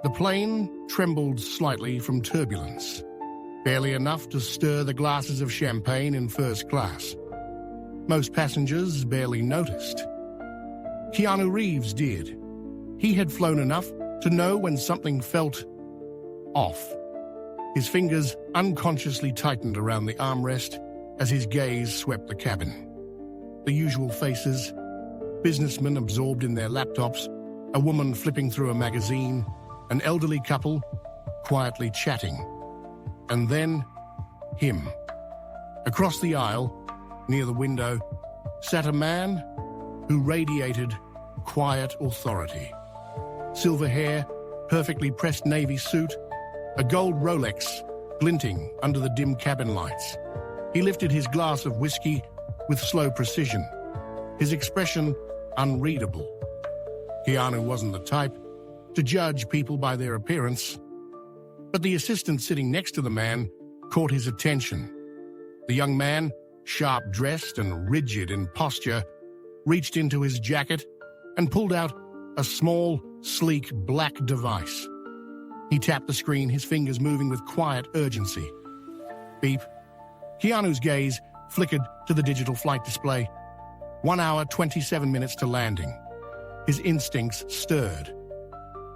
The plane trembled slightly from turbulence, barely enough to stir the glasses of champagne in first class. Most passengers barely noticed. Keanu Reeves did. He had flown enough to know when something felt off. His fingers unconsciously tightened around the armrest as his gaze swept the cabin. The usual faces, businessmen absorbed in their laptops, a woman flipping through a magazine, an elderly couple quietly chatting. And then, him. Across the aisle, near the window, sat a man who radiated quiet authority. Silver hair, perfectly pressed navy suit, a gold Rolex glinting under the dim cabin lights. He lifted his glass of whiskey with slow precision, his expression unreadable. Keanu wasn't the type to judge people by their appearance, but the assistant sitting next to the man caught his attention. The young man, sharp-dressed and rigid in posture, reached into his jacket and pulled out a small, sleek black device. He tapped the screen, his fingers moving with quiet urgency. Beep. Keanu's gaze flickered to the digital flight display. 1 hour, 27 minutes to landing. His instincts stirred.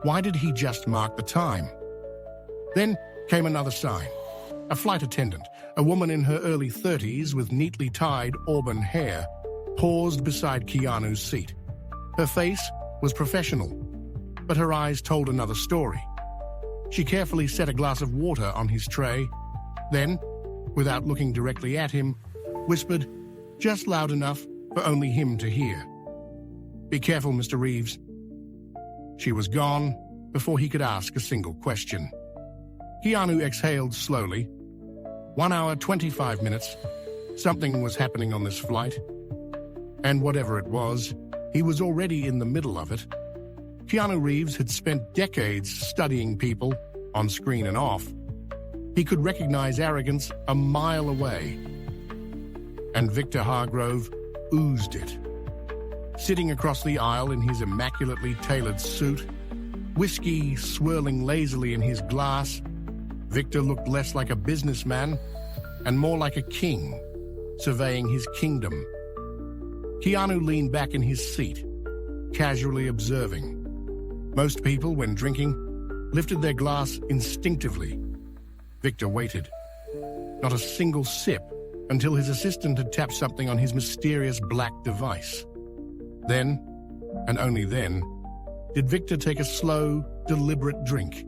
Why did he just mark the time? Then came another sign. A flight attendant, a woman in her early 30s with neatly tied auburn hair, paused beside Keanu's seat. Her face was professional, but her eyes told another story. She carefully set a glass of water on his tray, then, without looking directly at him, whispered, just loud enough for only him to hear. "Be careful, Mr. Reeves." She was gone before he could ask a single question. Keanu exhaled slowly. 1 hour, 25 minutes. Something was happening on this flight. And whatever it was, he was already in the middle of it. Keanu Reeves had spent decades studying people, on screen and off. He could recognize arrogance a mile away. And Victor Hargrove oozed it. Sitting across the aisle in his immaculately tailored suit, whiskey swirling lazily in his glass, Victor looked less like a businessman and more like a king, surveying his kingdom. Keanu leaned back in his seat, casually observing. Most people, when drinking, lifted their glass instinctively. Victor waited. Not a single sip until his assistant had tapped something on his mysterious black device. Then, and only then, did Victor take a slow, deliberate drink,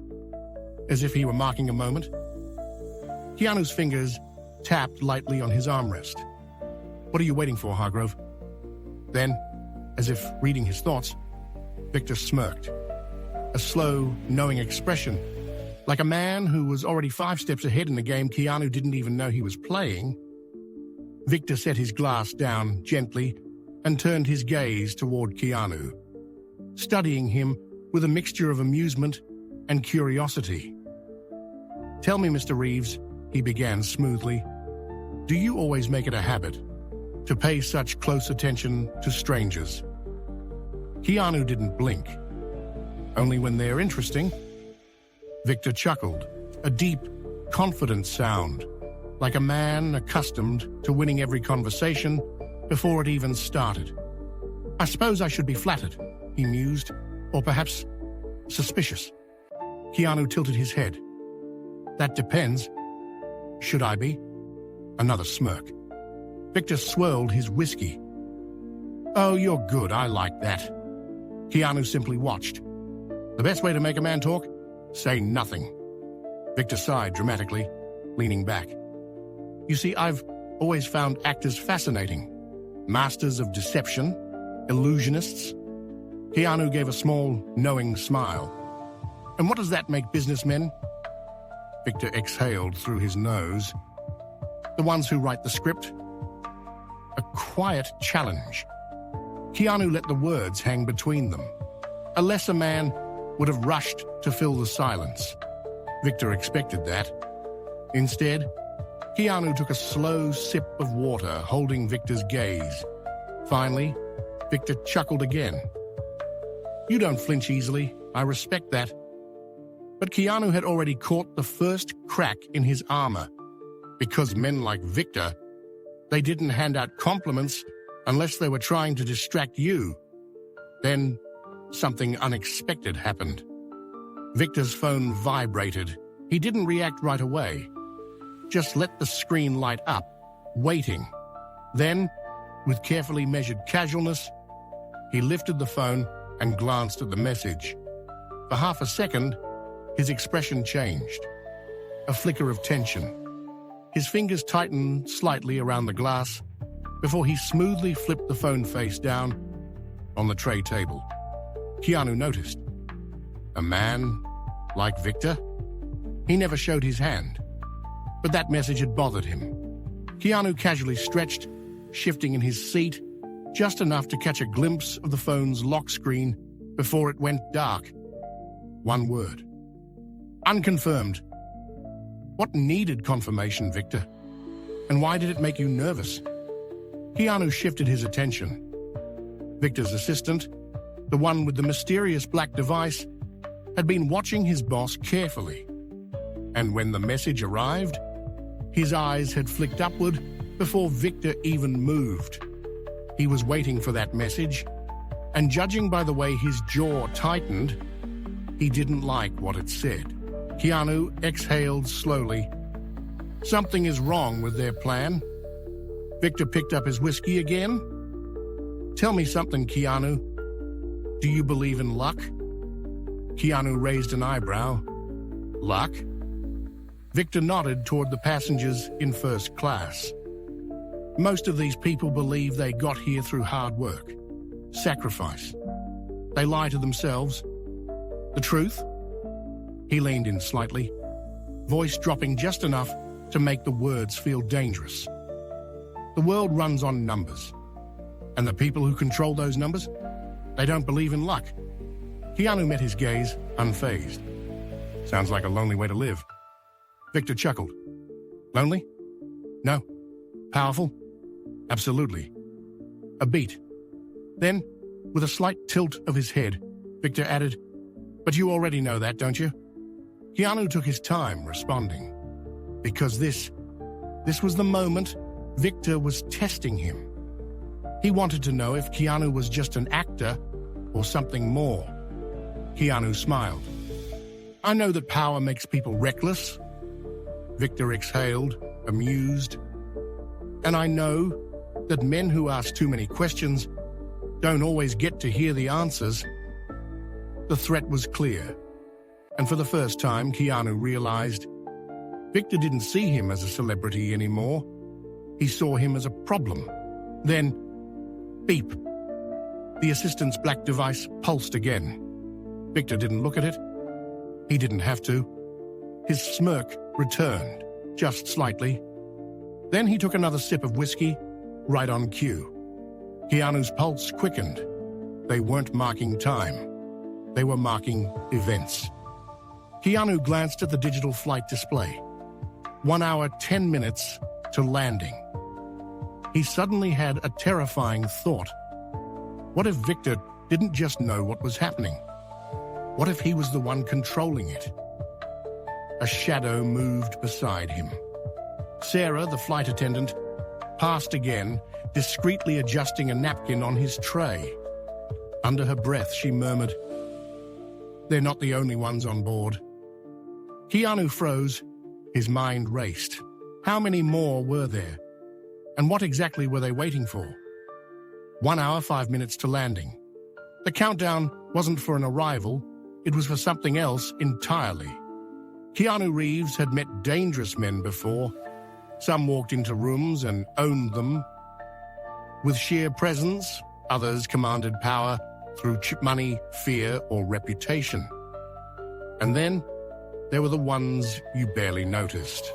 as if he were marking a moment. Keanu's fingers tapped lightly on his armrest. "What are you waiting for, Hargrove?" Then, as if reading his thoughts, Victor smirked. A slow, knowing expression, like a man who was already 5 steps ahead in a game Keanu didn't even know he was playing. Victor set his glass down gently and turned his gaze toward Keanu, studying him with a mixture of amusement and curiosity. "Tell me, Mr. Reeves," he began smoothly, "do you always make it a habit to pay such close attention to strangers?" Keanu didn't blink. "Only when they're interesting." Victor chuckled, a deep, confident sound, like a man accustomed to winning every conversation before it even started. "I suppose I should be flattered," he mused, "or perhaps suspicious." Keanu tilted his head. "That depends. Should I be?" Another smirk. Victor swirled his whiskey. "Oh, you're good, I like that." Keanu simply watched. The best way to make a man talk? Say nothing. Victor sighed dramatically, leaning back. "You see, I've always found actors fascinating. Masters of deception, illusionists." Keanu gave a small, knowing smile. "And what does that make businessmen?" Victor exhaled through his nose. "The ones who write the script." A quiet challenge. Keanu let the words hang between them. A lesser man would have rushed to fill the silence. Victor expected that. Instead, Keanu took a slow sip of water, holding Victor's gaze. Finally, Victor chuckled again. "You don't flinch easily. I respect that." But Keanu had already caught the first crack in his armor. Because men like Victor, they didn't hand out compliments unless they were trying to distract you. Then something unexpected happened. Victor's phone vibrated. He didn't react right away. Just let the screen light up, waiting. Then, with carefully measured casualness, he lifted the phone and glanced at the message. For half a second, his expression changed. A flicker of tension. His fingers tightened slightly around the glass before he smoothly flipped the phone face down on the tray table. Keanu noticed. A man like Victor? He never showed his hand, but that message had bothered him. Keanu casually stretched, shifting in his seat, just enough to catch a glimpse of the phone's lock screen before it went dark. One word. Unconfirmed. What needed confirmation, Victor? And why did it make you nervous? Keanu shifted his attention. Victor's assistant, the one with the mysterious black device, had been watching his boss carefully. And when the message arrived, his eyes had flicked upward before Victor even moved. He was waiting for that message, and judging by the way his jaw tightened, he didn't like what it said. Keanu exhaled slowly. Something is wrong with their plan. Victor picked up his whiskey again. Tell me something, Keanu. Do you believe in luck? Keanu raised an eyebrow. Luck? Victor nodded toward the passengers in first class. Most of these people believe they got here through hard work, sacrifice. They lie to themselves. The truth? He leaned in slightly, voice dropping just enough to make the words feel dangerous. The world runs on numbers, and the people who control those numbers, they don't believe in luck. Keanu met his gaze, unfazed. Sounds like a lonely way to live. Victor chuckled. Lonely? No. Powerful? Absolutely. A beat. Then, with a slight tilt of his head, Victor added, But you already know that, don't you? Keanu took his time responding, because this was the moment Victor was testing him. He wanted to know if Keanu was just an actor or something more. Keanu smiled. I know that power makes people reckless. Victor exhaled, amused. And I know that men who ask too many questions don't always get to hear the answers. The threat was clear. And for the first time, Keanu realized Victor didn't see him as a celebrity anymore. He saw him as a problem. Then, beep. The assistant's black device pulsed again. Victor didn't look at it. He didn't have to. His smirk returned, just slightly. Then he took another sip of whiskey, right on cue. Keanu's pulse quickened. They weren't marking time. They were marking events. Keanu glanced at the digital flight display. 1 hour, 10 minutes to landing. He suddenly had a terrifying thought. What if Victor didn't just know what was happening? What if he was the one controlling it? A shadow moved beside him. Sarah, the flight attendant, passed again, discreetly adjusting a napkin on his tray. Under her breath, she murmured, They're not the only ones on board. Keanu froze. His mind raced. How many more were there? And what exactly were they waiting for? 1 hour, 5 minutes to landing. The countdown wasn't for an arrival. It was for something else entirely. Keanu Reeves had met dangerous men before. Some walked into rooms and owned them. With sheer presence, others commanded power through money, fear, or reputation. And then there were the ones you barely noticed.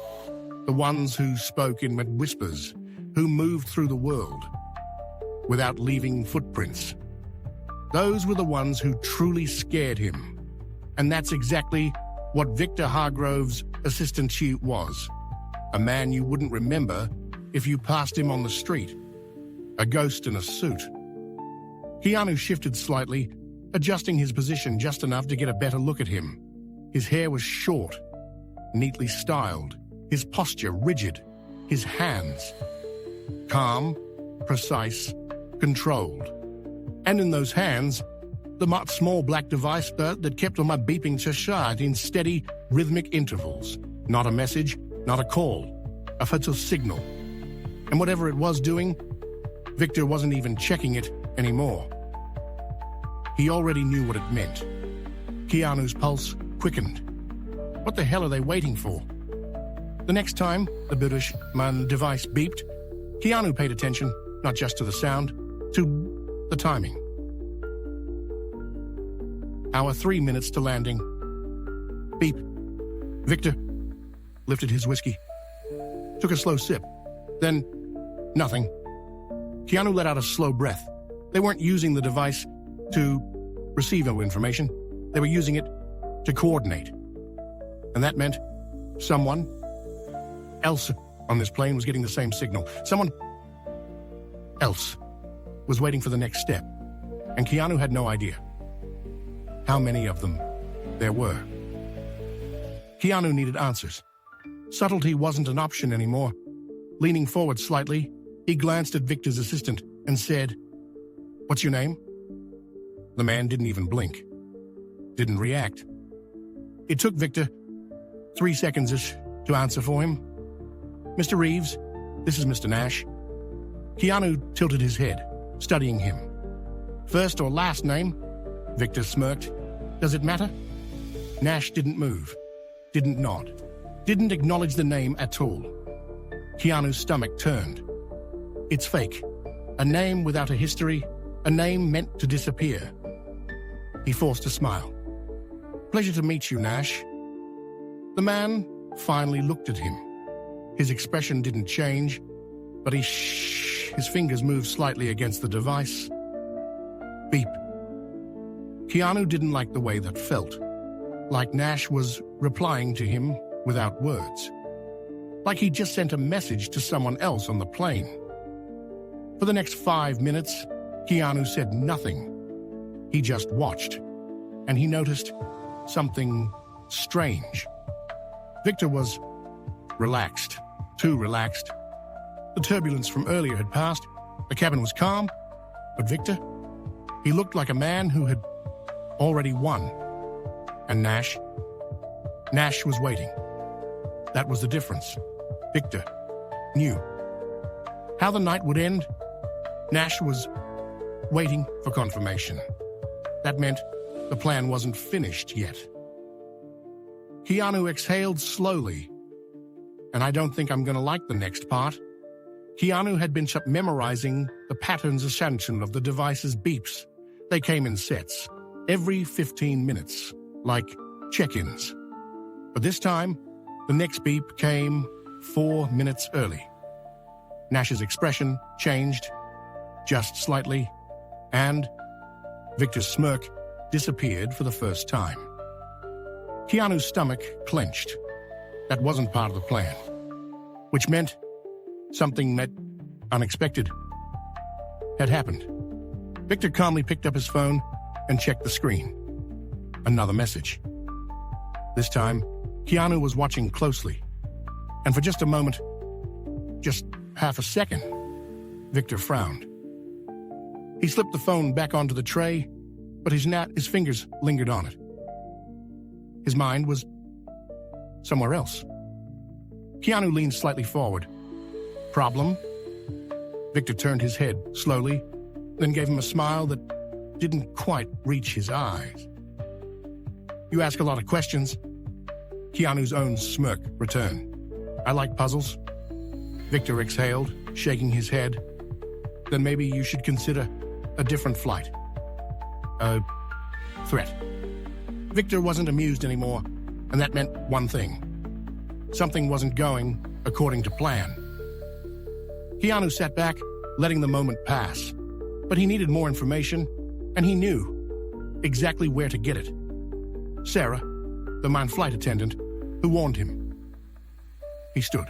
The ones who spoke in whispers, who moved through the world without leaving footprints. Those were the ones who truly scared him. And that's exactly what Victor Hargrove's assistant chief was. A man you wouldn't remember if you passed him on the street. A ghost in a suit. Keanu shifted slightly, adjusting his position just enough to get a better look at him. His hair was short, neatly styled, his posture rigid, his hands calm, precise, controlled. And in those hands, the small black device that kept on my beeping chest in steady, rhythmic intervals. Not a message, not a call, a fatal signal. And whatever it was doing, Victor wasn't even checking it anymore. He already knew what it meant. Keanu's pulse quickened. What the hell are they waiting for? The next time the British device beeped, Keanu paid attention, not just to the sound, to the timing. Hour 3 minutes to landing. Beep. Victor lifted his whiskey, took a slow sip, then nothing. Keanu let out a slow breath. They weren't using the device to receive information. They were using it to coordinate. And that meant someone else on this plane was getting the same signal. Someone else was waiting for the next step. And Keanu had no idea how many of them there were. Keanu needed answers. Subtlety wasn't an option anymore. Leaning forward slightly, he glanced at Victor's assistant and said, "What's your name?" The man didn't even blink. Didn't react. It took Victor 3 seconds-ish to answer for him. "Mr. Reeves, this is Mr. Nash." Keanu tilted his head, studying him. "First or last name?" Victor smirked. "Does it matter?" Nash didn't move, didn't nod, didn't acknowledge the name at all. Keanu's stomach turned. It's fake. A name without a history, a name meant to disappear. He forced a smile. "Pleasure to meet you, Nash." The man finally looked at him. His expression didn't change, but his fingers moved slightly against the device. Beep. Keanu didn't like the way that felt. Like Nash was replying to him without words. Like he just sent a message to someone else on the plane. For the next 5 minutes, Keanu said nothing. He just watched, and he noticed something strange. Victor was relaxed, too relaxed. The turbulence from earlier had passed. The cabin was calm, but Victor, he looked like a man who had already won. And Nash was waiting. That was the difference. Victor knew how the night would end. Nash was waiting for confirmation. That meant the plan wasn't finished yet. Keanu exhaled slowly. And I don't think I'm going to like the next part. Keanu had been memorizing the pattern's ascension of the device's beeps. They came in sets, every 15 minutes, like check-ins. But this time, the next beep came 4 minutes early. Nash's expression changed, just slightly, and Victor's smirk disappeared for the first time. Keanu's stomach clenched. That wasn't part of the plan, which meant something unexpected had happened. Victor calmly picked up his phone and checked the screen. Another message. This time, Keanu was watching closely. And for just a moment, just half a second, Victor frowned. He slipped the phone back onto the tray, but his fingers lingered on it. His mind was somewhere else. Keanu leaned slightly forward. "Problem?" Victor turned his head slowly, then gave him a smile that didn't quite reach his eyes. "You ask a lot of questions." Keanu's own smirk returned. "I like puzzles." Victor exhaled, shaking his head. "Then maybe you should consider a different flight. A threat." Victor wasn't amused anymore, and that meant one thing. Something wasn't going according to plan. Keanu sat back, letting the moment pass. But he needed more information, and he knew exactly where to get it. Sarah, the mine flight attendant, who warned him. He stood,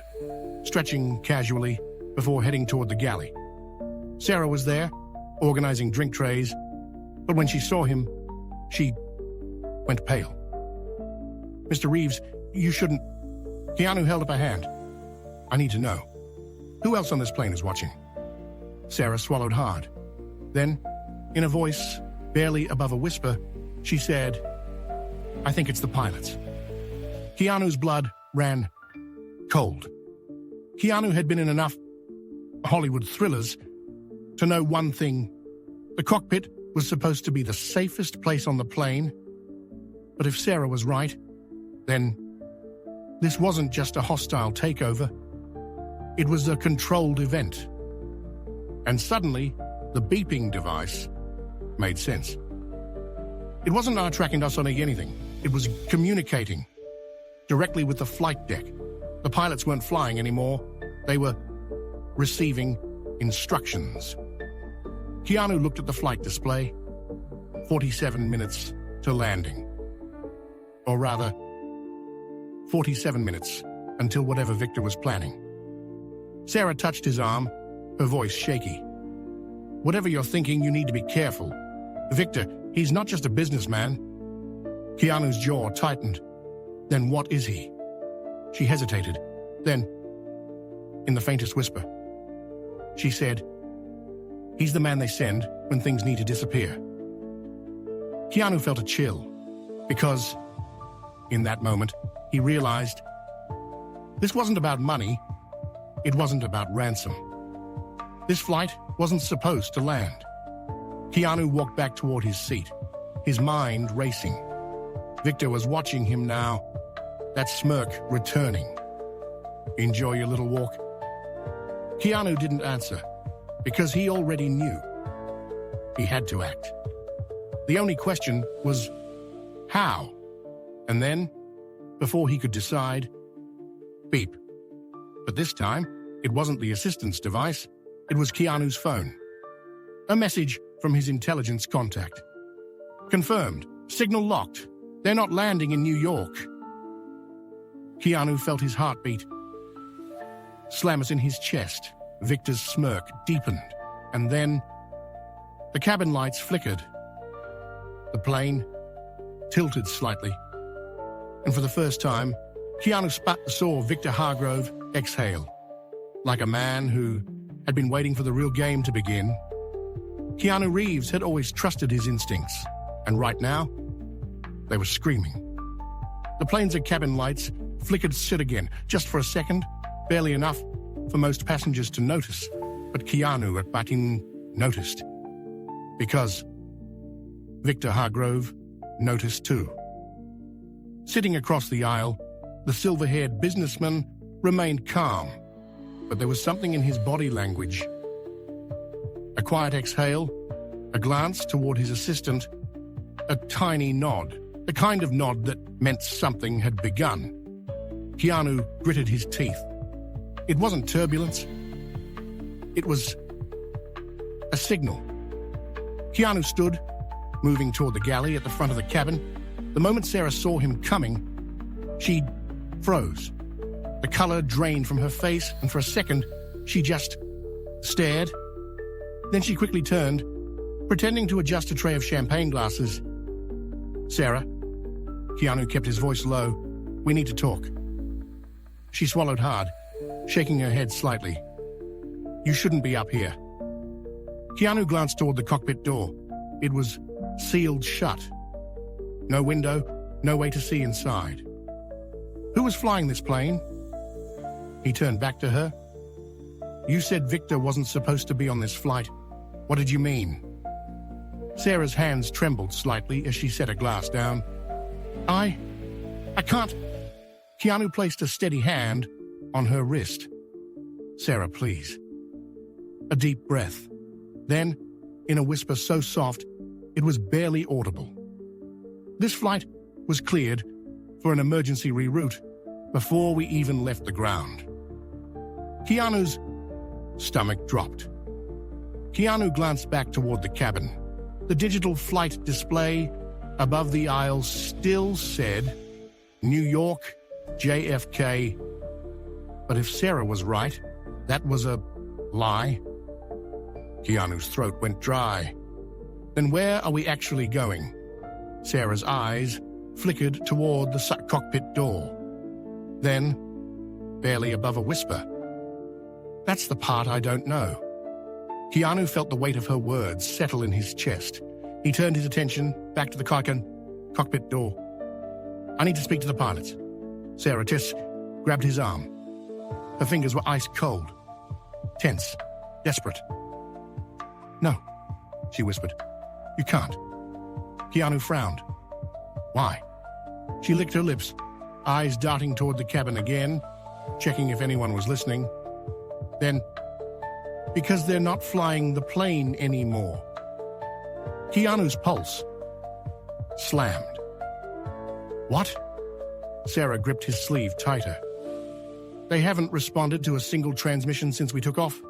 stretching casually before heading toward the galley. Sarah was there, organizing drink trays, but when she saw him, she went pale. Mr. Reeves, you shouldn't... Keanu held up a hand. I need to know. Who else on this plane is watching? Sarah swallowed hard. Then, in a voice barely above a whisper, she said, I think it's the pilots. Keanu's blood ran cold. Keanu had been in enough Hollywood thrillers to know one thing. The cockpit was supposed to be the safest place on the plane. But if Sarah was right, then this wasn't just a hostile takeover. It was a controlled event. And suddenly, the beeping device made sense. It wasn't our tracking us on anything. It was communicating directly with the flight deck. The pilots weren't flying anymore. They were receiving instructions. Keanu looked at the flight display. 47 minutes to landing. Or rather, 47 minutes until whatever Victor was planning. Sarah touched his arm, her voice shaky. Whatever you're thinking, you need to be careful. Victor, he's not just a businessman. Keanu's jaw tightened. Then what is he? She hesitated. Then, in the faintest whisper, she said, he's the man they send when things need to disappear. Keanu felt a chill, because, in that moment, he realized this wasn't about money. It wasn't about ransom. This flight wasn't supposed to land. Keanu walked back toward his seat, his mind racing. Victor was watching him now, that smirk returning. Enjoy your little walk? Keanu didn't answer, because he already knew. He had to act. The only question was, how? And then, before he could decide, beep. But this time, it wasn't the assistance device. It was Keanu's phone. A message from his intelligence contact. Confirmed. Signal locked. They're not landing in New York. Keanu felt his heartbeat slammers in his chest. Victor's smirk deepened. And then, the cabin lights flickered. The plane tilted slightly. And for the first time, Keanu saw Victor Hargrove exhale. Like a man who had been waiting for the real game to begin. Keanu Reeves had always trusted his instincts, and right now, they were screaming. The plane's cabin lights flickered sit again, just for a second, barely enough for most passengers to notice, but Keanu at Batin noticed. Because Victor Hargrove noticed too. Sitting across the aisle, the silver-haired businessman remained calm, but there was something in his body language. A quiet exhale, a glance toward his assistant, a tiny nod, the kind of nod that meant something had begun. Keanu gritted his teeth. It wasn't turbulence. It was a signal. Keanu stood, moving toward the galley at the front of the cabin. The moment Sarah saw him coming, she froze. The color drained from her face, and for a second, she just stared. Then she quickly turned, pretending to adjust a tray of champagne glasses. Sarah, Keanu kept his voice low, we need to talk. She swallowed hard, shaking her head slightly. You shouldn't be up here. Keanu glanced toward the cockpit door. It was sealed shut. No window, no way to see inside. Who was flying this plane? He turned back to her. You said Victor wasn't supposed to be on this flight. What did you mean? Sarah's hands trembled slightly as she set a glass down. I can't. Keanu placed a steady hand on her wrist. Sarah, please. A deep breath. Then, in a whisper so soft, it was barely audible. This flight was cleared for an emergency reroute before we even left the ground. Keanu's stomach dropped. Keanu glanced back toward the cabin. The digital flight display above the aisle still said New York, JFK. But if Sarah was right, that was a lie. Keanu's throat went dry. Then where are we actually going? Sarah's eyes flickered toward the cockpit door. Then, barely above a whisper, "That's the part I don't know." Keanu felt the weight of her words settle in his chest. He turned his attention back to the cockpit door. "I need to speak to the pilots." Sarah Tess grabbed his arm. Her fingers were ice cold, tense, desperate. "No," she whispered. "You can't." Keanu frowned. "Why?" She licked her lips, eyes darting toward the cabin again, checking if anyone was listening. Then, "Because they're not flying the plane anymore." Keanu's pulse slammed. "What?" Sarah gripped his sleeve tighter. "They haven't responded to a single transmission since we took off.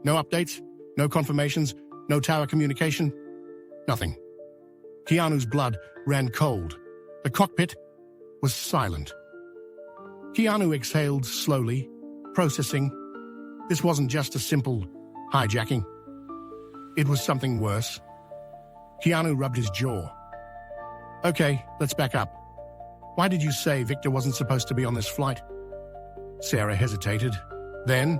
No updates, no confirmations, no tower communication. Nothing." Keanu's blood ran cold. The cockpit was silent. Keanu exhaled slowly, processing. This wasn't just a simple hijacking. It was something worse. Keanu rubbed his jaw. "Okay, let's back up. Why did you say Victor wasn't supposed to be on this flight?" Sarah hesitated. Then,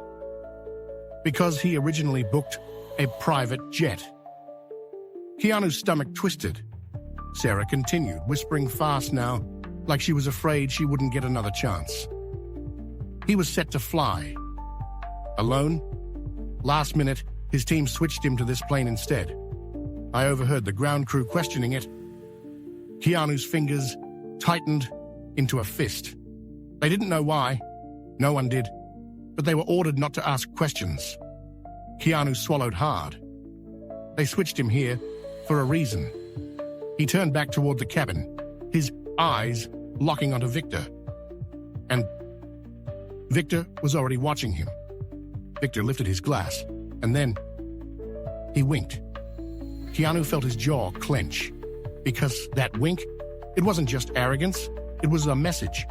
"Because he originally booked a private jet." Keanu's stomach twisted. Sarah continued, whispering fast now, like she was afraid she wouldn't get another chance. "He was set to fly. Alone? Last minute, his team switched him to this plane instead. I overheard the ground crew questioning it." Keanu's fingers tightened into a fist. They didn't know why. No one did. But they were ordered not to ask questions. Keanu swallowed hard. They switched him here for a reason. He turned back toward the cabin, his eyes locking onto Victor. And Victor was already watching him. Victor lifted his glass, and then he winked. Keanu felt his jaw clench, because that wink, it wasn't just arrogance, it was a message.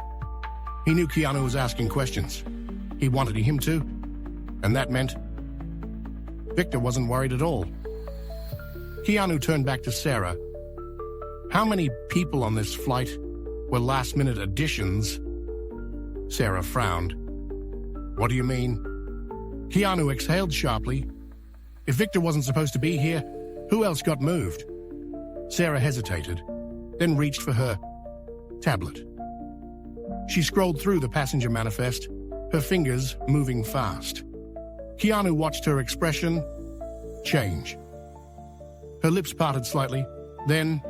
He knew Keanu was asking questions. He wanted him to, and that meant Victor wasn't worried at all. Keanu turned back to Sarah. "How many people on this flight were last-minute additions?" Sarah frowned. "What do you mean?" Keanu exhaled sharply. "If Victor wasn't supposed to be here, who else got moved?" Sarah hesitated, then reached for her tablet. She scrolled through the passenger manifest, her fingers moving fast. Keanu watched her expression change. Her lips parted slightly, then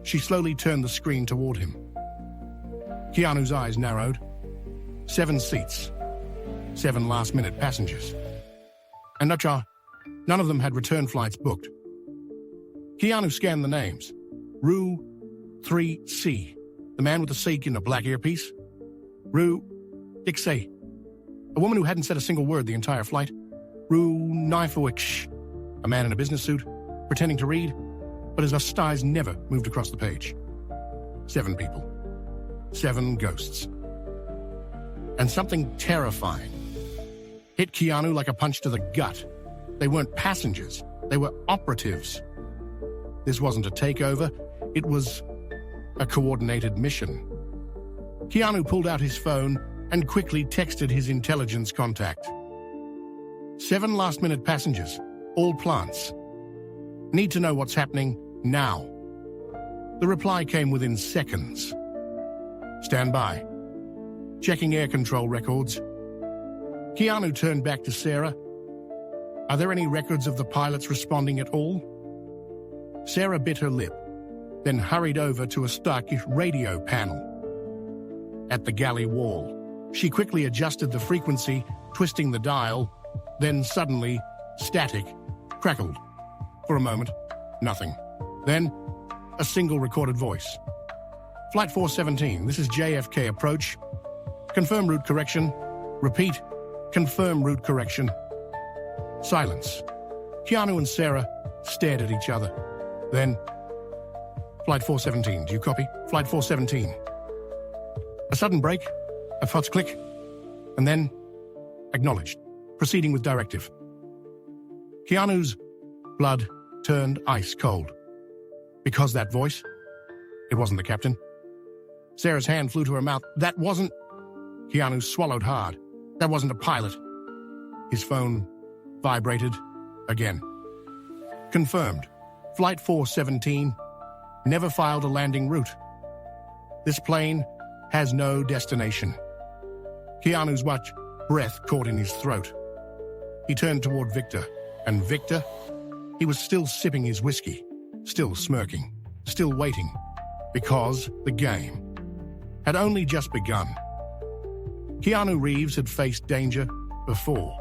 she slowly turned the screen toward him. Keanu's eyes narrowed. 7 seats, 7 last-minute passengers. And none of them had return flights booked. Keanu scanned the names. Rue 3C, the man with the Sikh in a black earpiece. Rue Dixie, a woman who hadn't said a single word the entire flight. Rue Knifewicz, a man in a business suit, pretending to read, but his eyes never moved across the page. 7 people. 7 ghosts. And something terrifying hit Keanu like a punch to the gut. They weren't passengers. They were operatives. This wasn't a takeover. It was a coordinated mission. Keanu pulled out his phone and quickly texted his intelligence contact. 7 last-minute passengers, all plants. Need to know what's happening now. The reply came within seconds. Stand by. Checking air control records. Keanu turned back to Sarah. Are there any records of the pilots responding at all? Sarah bit her lip, then hurried over to a stuck radio panel. At the galley wall, she quickly adjusted the frequency, twisting the dial, then suddenly, static, crackled. For a moment, nothing. Then, a single recorded voice. Flight 417, this is JFK approach. Confirm route correction. Repeat, confirm route correction. Silence. Keanu and Sarah stared at each other. Then, Flight 417, do you copy? Flight 417. A sudden break, a fast click, and then, acknowledged, proceeding with directive. Keanu's blood turned ice cold. Because that voice, it wasn't the captain, Sarah's hand flew to her mouth. That wasn't... Keanu swallowed hard. That wasn't a pilot. His phone vibrated again. Confirmed. Flight 417 never filed a landing route. This plane has no destination. Keanu's breath caught in his throat. He turned toward Victor, and Victor, he was still sipping his whiskey, still smirking, still waiting, because the game had only just begun. Keanu Reeves had faced danger before,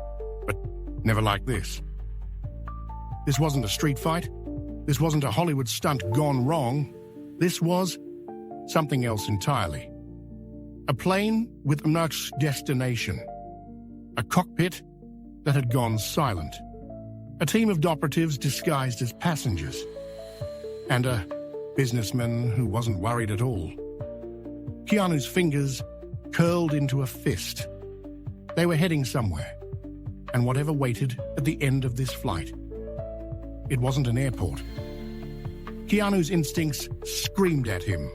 but never like this. This wasn't a street fight. This wasn't a Hollywood stunt gone wrong. This was something else entirely. A plane with no destination. A cockpit that had gone silent. A team of operatives disguised as passengers. And a businessman who wasn't worried at all. Keanu's fingers curled into a fist. They were heading somewhere, and whatever waited at the end of this flight. It wasn't an airport. Keanu's instincts screamed at him.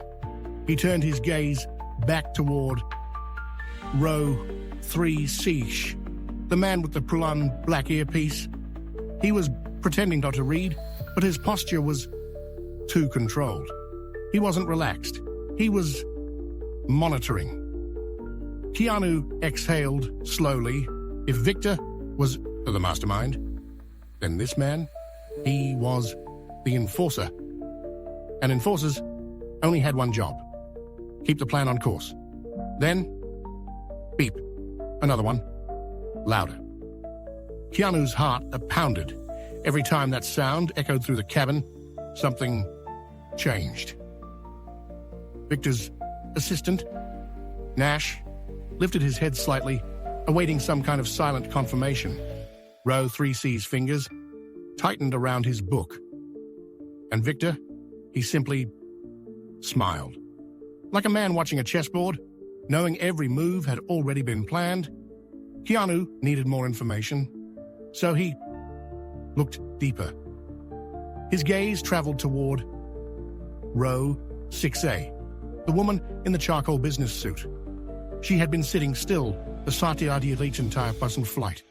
He turned his gaze back toward row 3C, the man with the prolonged black earpiece. He was pretending not to read, but his posture was too controlled. He wasn't relaxed. He was monitoring. Keanu exhaled slowly. If Victor was the mastermind, then this man, he was the enforcer. And enforcers only had one job: keep the plan on course. Then, beep. Another one. Louder. Keanu's heart pounded. Every time that sound echoed through the cabin, something changed. Victor's assistant, Nash, lifted his head slightly, awaiting some kind of silent confirmation. Row 3C's fingers tightened around his book. And Victor, he simply smiled. Like a man watching a chessboard, knowing every move had already been planned, Keanu needed more information, so he looked deeper. His gaze traveled toward row 6A, the woman in the charcoal business suit. She had been sitting still the entire person flight.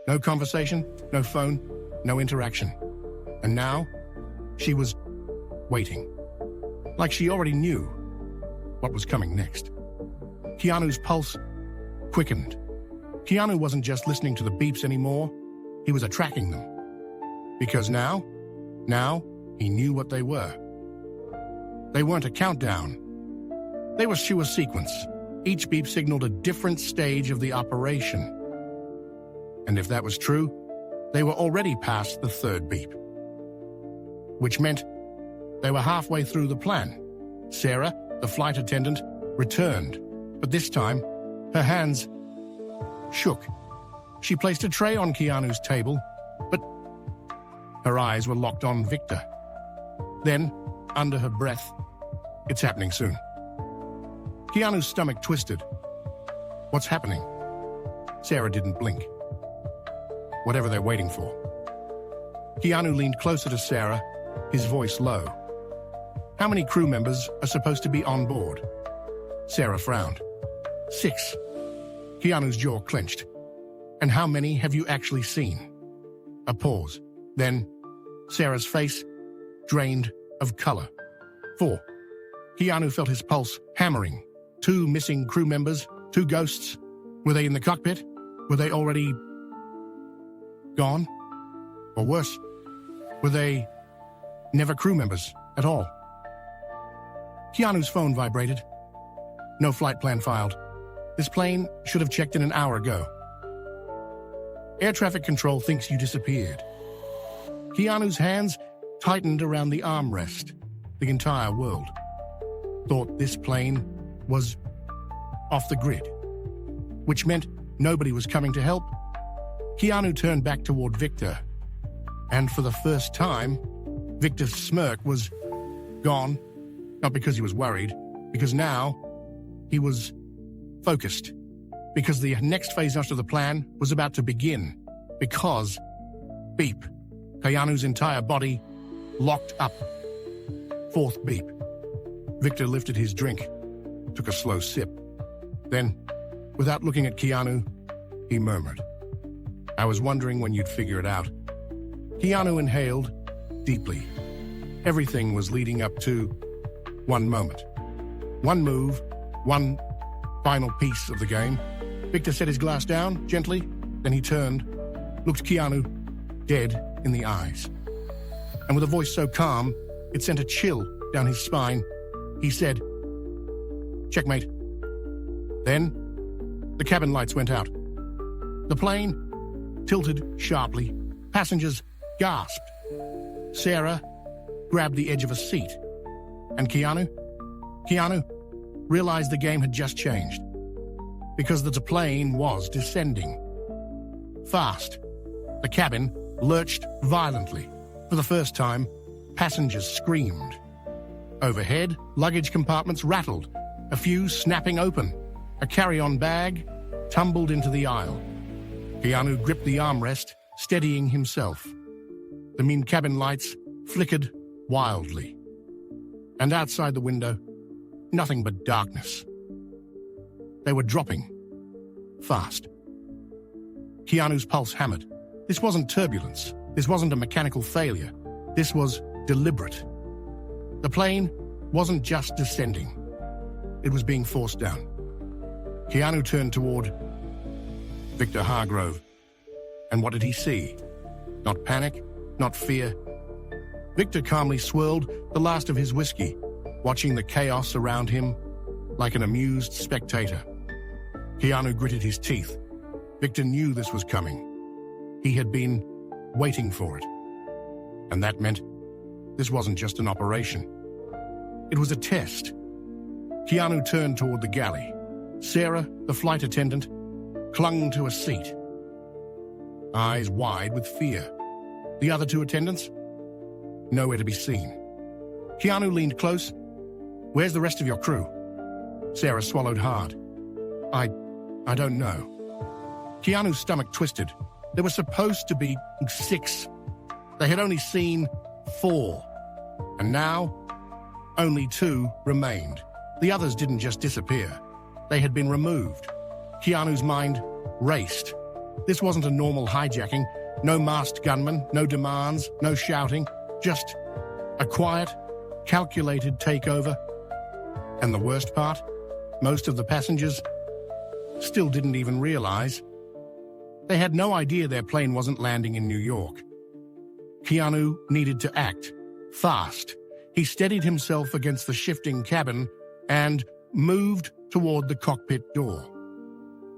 No conversation, no phone, no interaction. And now, she was waiting. Like she already knew what was coming next. Keanu's pulse quickened. Keanu wasn't just listening to the beeps anymore, he was tracking them. Because now he knew what they were. They weren't a countdown. They were a sequence. Each beep signaled a different stage of the operation. And if that was true, they were already past the third beep. Which meant they were halfway through the plan. Sarah, the flight attendant, returned, but this time, her hands shook. She placed a tray on Keanu's table, but her eyes were locked on Victor. Then, under her breath, "It's happening soon." Keanu's stomach twisted. What's happening? Sarah didn't blink. Whatever they're waiting for. Keanu leaned closer to Sarah, his voice low. How many crew members are supposed to be on board? Sarah frowned. 6. Keanu's jaw clenched. And how many have you actually seen? A pause. Then, Sarah's face drained of color. 4. Keanu felt his pulse hammering. 2 missing crew members, 2 ghosts. Were they in the cockpit? Were they already gone? Or worse, were they never crew members at all? Keanu's phone vibrated. No flight plan filed. This plane should have checked in an hour ago. Air traffic control thinks you disappeared. Keanu's hands tightened around the armrest. The entire world thought this plane was off the grid, which meant nobody was coming to help. Keanu turned back toward Victor, and for the first time, Victor's smirk was gone, not because he was worried, because now he was focused, because the next phase after the plan was about to begin, because beep, Keanu's entire body locked up. 4th beep. Victor lifted his drink. took a slow sip. Then, without looking at Keanu, he murmured, "I was wondering when you'd figure it out." Keanu inhaled deeply. Everything was leading up to one moment. One move, one final piece of the game. Victor set his glass down gently, then he turned, looked Keanu dead in the eyes. And with a voice so calm, it sent a chill down his spine, he said, "Checkmate." Then, the cabin lights went out. The plane tilted sharply. Passengers gasped. Sarah grabbed the edge of a seat. And Keanu realized the game had just changed. Because the plane was descending. Fast. The cabin lurched violently. For the first time, passengers screamed. Overhead, luggage compartments rattled, a few snapping open. A carry-on bag tumbled into the aisle. Keanu gripped the armrest, steadying himself. The mean cabin lights flickered wildly. And outside the window, nothing but darkness. They were dropping. Fast. Keanu's pulse hammered. This wasn't turbulence. This wasn't a mechanical failure. This was deliberate. The plane wasn't just descending. It was being forced down. Keanu turned toward Victor Hargrove. And what did he see? Not panic, not fear. Victor calmly swirled the last of his whiskey, watching the chaos around him like an amused spectator. Keanu gritted his teeth. Victor knew this was coming. He had been waiting for it. And that meant this wasn't just an operation. It was a test. Keanu turned toward the galley. Sarah, the flight attendant, clung to a seat, eyes wide with fear. The other two attendants? Nowhere to be seen. Keanu leaned close. "Where's the rest of your crew?" Sarah swallowed hard. I don't know." Keanu's stomach twisted. There were supposed to be 6. They had only seen 4. And now, only 2 remained. The others didn't just disappear. They had been removed. Keanu's mind raced. This wasn't a normal hijacking. No masked gunman, no demands, no shouting. Just a quiet, calculated takeover. And the worst part? Most of the passengers still didn't even realize. They had no idea their plane wasn't landing in New York. Keanu needed to act fast. He steadied himself against the shifting cabin and moved toward the cockpit door.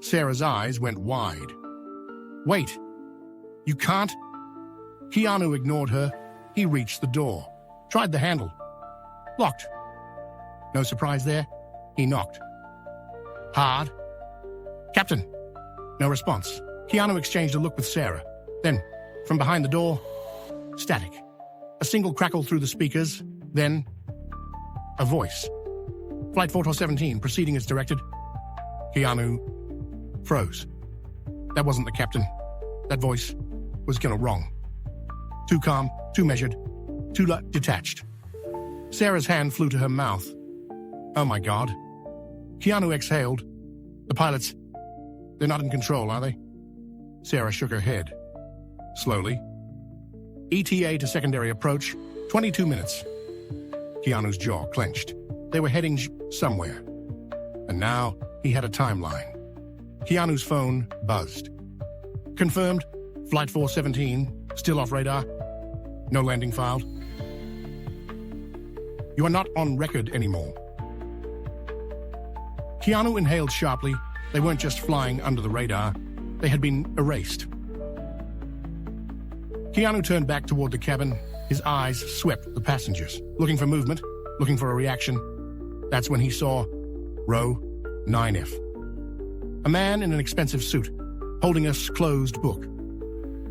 Sarah's eyes went wide. "Wait, you can't?" Keanu ignored her. He reached the door, tried the handle. Locked. No surprise there. He knocked. Hard. "Captain." No response. Keanu exchanged a look with Sarah. Then, from behind the door, static. A single crackle through the speakers, then a voice. "Flight 4417, proceeding as directed." Keanu froze. That wasn't the captain. That voice was wrong. Too calm, too measured, too detached. Sarah's hand flew to her mouth. "Oh my God." Keanu exhaled. "The pilots, they're not in control, are they?" Sarah shook her head. Slowly. "ETA to secondary approach, 22 minutes. Keanu's jaw clenched. They were heading somewhere. And now he had a timeline. Keanu's phone buzzed. "Confirmed. Flight 417, still off radar. No landing filed. You are not on record anymore." Keanu inhaled sharply. They weren't just flying under the radar. They had been erased. Keanu turned back toward the cabin. His eyes swept the passengers, looking for movement, looking for a reaction. That's when he saw row 9F. A man in an expensive suit, holding a closed book.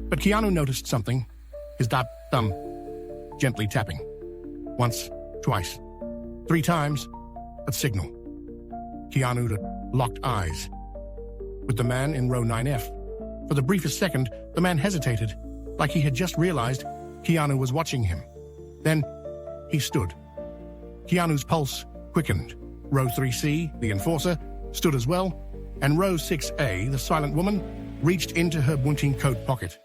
But Keanu noticed something, his thumb gently tapping. Once, twice, 3 times, a signal. Keanu locked eyes with the man in row 9F. For the briefest second, the man hesitated, like he had just realized Keanu was watching him. Then, he stood. Keanu's pulse quickened. Row 3C, the enforcer, stood as well, and row 6A, the silent woman, reached into her bunting coat pocket.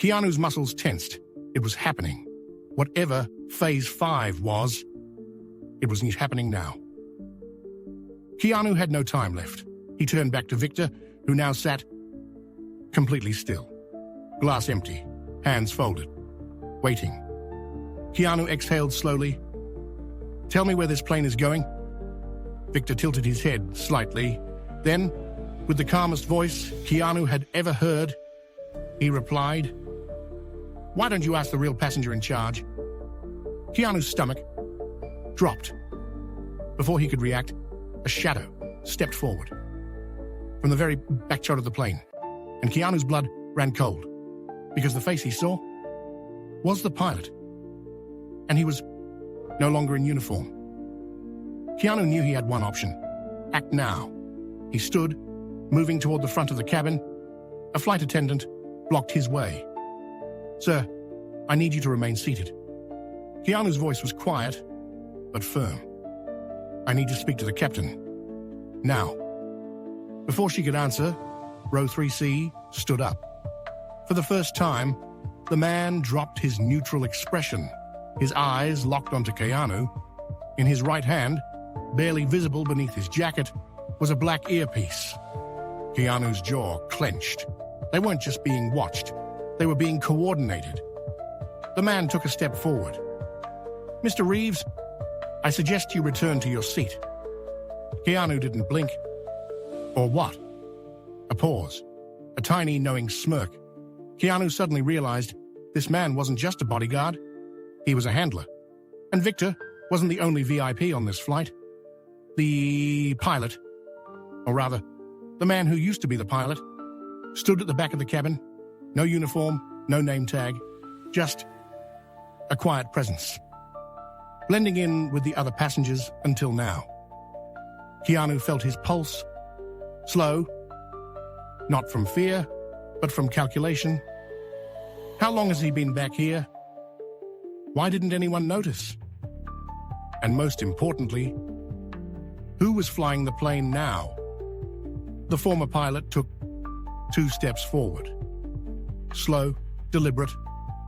Keanu's muscles tensed. It was happening. Whatever Phase 5 was, it was happening now. Keanu had no time left. He turned back to Victor, who now sat completely still. Glass empty, hands folded, waiting. Keanu exhaled slowly. "Tell me where this plane is going." Victor tilted his head slightly. Then, with the calmest voice Keanu had ever heard, he replied, "Why don't you ask the real passenger in charge?" Keanu's stomach dropped. Before he could react, a shadow stepped forward from the very back shot of the plane, and Keanu's blood ran cold, because the face he saw was the pilot, and he was no longer in uniform. Keanu knew he had one option: act now. He stood, moving toward the front of the cabin. A flight attendant blocked his way. "Sir, I need you to remain seated." Keanu's voice was quiet, but firm. "I need to speak to the captain. Now." Before she could answer, row 3C stood up. For the first time, the man dropped his neutral expression. His eyes locked onto Keanu. In his right hand, barely visible beneath his jacket, was a black earpiece. Keanu's jaw clenched. They weren't just being watched. They were being coordinated. The man took a step forward. "Mr. Reeves, I suggest you return to your seat." Keanu didn't blink. Or what? A pause. A tiny, knowing smirk. Keanu suddenly realized this man wasn't just a bodyguard. He was a handler. And Victor wasn't the only VIP on this flight. The pilot, or rather, the man who used to be the pilot, stood at the back of the cabin. No uniform, no name tag, just a quiet presence, blending in with the other passengers until now. Keanu felt his pulse, slow, not from fear, but from calculation. How long has he been back here? Why didn't anyone notice? And most importantly, who was flying the plane now? The former pilot took 2 steps forward. Slow, deliberate.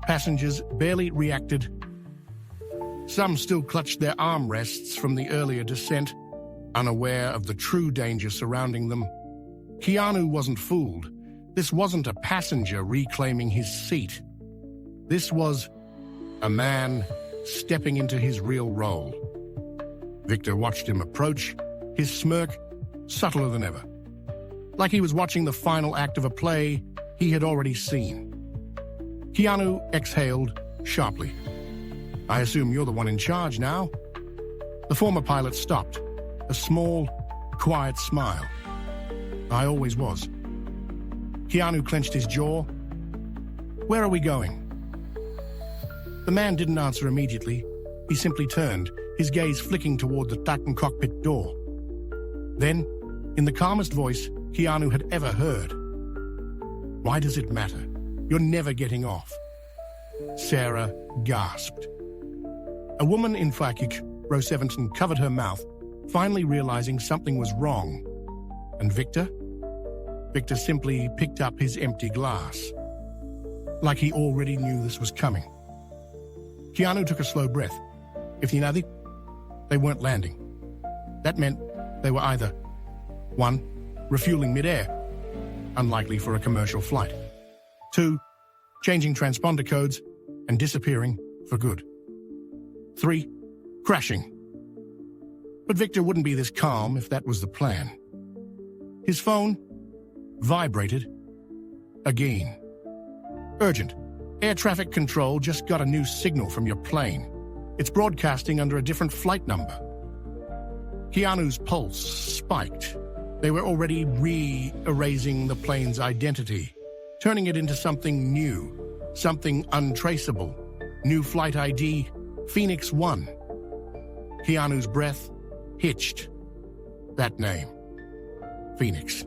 Passengers barely reacted. Some still clutched their armrests from the earlier descent, unaware of the true danger surrounding them. Keanu wasn't fooled. This wasn't a passenger reclaiming his seat. This was a man stepping into his real role. Victor watched him approach, his smirk subtler than ever, like he was watching the final act of a play he had already seen. Keanu exhaled sharply. "I assume you're the one in charge now?" The former pilot stopped, a small, quiet smile. "I always was." Keanu clenched his jaw. "Where are we going?" The man didn't answer immediately. He simply turned, his gaze flicking toward the Titan cockpit door. Then, in the calmest voice Keanu had ever heard, "Why does it matter? You're never getting off." Sarah gasped. A woman in Fictional, row 17, covered her mouth, finally realizing something was wrong. And Victor? Victor simply picked up his empty glass, like he already knew this was coming. Keanu took a slow breath. If you know, they weren't landing. That meant they were either 1. Refueling mid-air, unlikely for a commercial flight. 2. Changing transponder codes and disappearing for good. 3. Crashing. But Victor wouldn't be this calm if that was the plan. His phone vibrated again. "Urgent. Air traffic control just got a new signal from your plane. It's broadcasting under a different flight number." Keanu's pulse spiked. They were already re-erasing the plane's identity, turning it into something new, something untraceable. New flight ID, Phoenix 1. Keanu's breath hitched. That name. Phoenix.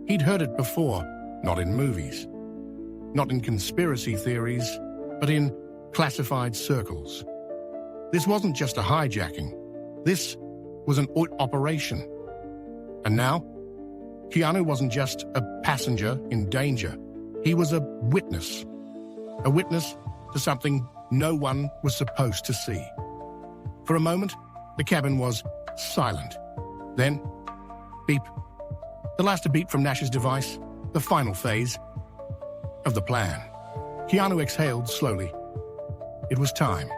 He'd heard it before, not in movies, not in conspiracy theories, but in classified circles. This wasn't just a hijacking. This was an operation. And now, Keanu wasn't just a passenger in danger. He was a witness to something no one was supposed to see. For a moment, the cabin was silent. Then, beep. The last beep from Nash's device, the final phase of the plan. Keanu exhaled slowly. It was time.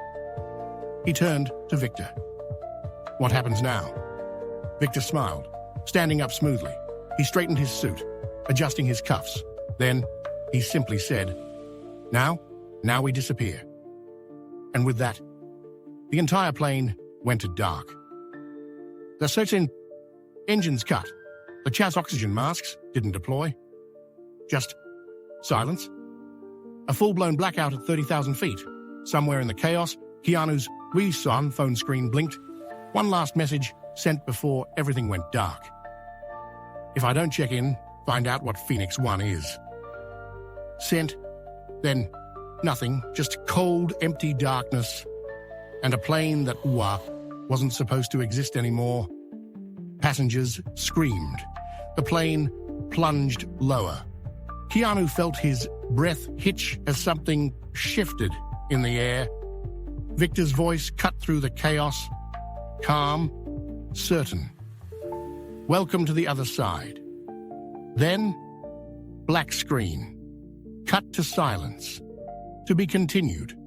He turned to Victor. What happens now? Victor smiled, standing up smoothly. He straightened his suit, adjusting his cuffs. Then, he simply said, Now we disappear. And with that, the entire plane went to dark. The search engines cut. The chassis oxygen masks didn't deploy. Just silence. A full-blown blackout at 30,000 feet. Somewhere in the chaos, Keanu's Wii-Son phone screen blinked. One last message sent before everything went dark. If I don't check in, find out what Phoenix 1 is. Sent, then nothing, just cold, empty darkness, and a plane that wasn't supposed to exist anymore. Passengers screamed. The plane plunged lower. Keanu felt his breath hitch as something shifted in the air. Victor's voice cut through the chaos, calm, certain. Welcome to the other side. Then, black screen. Cut to silence. To be continued.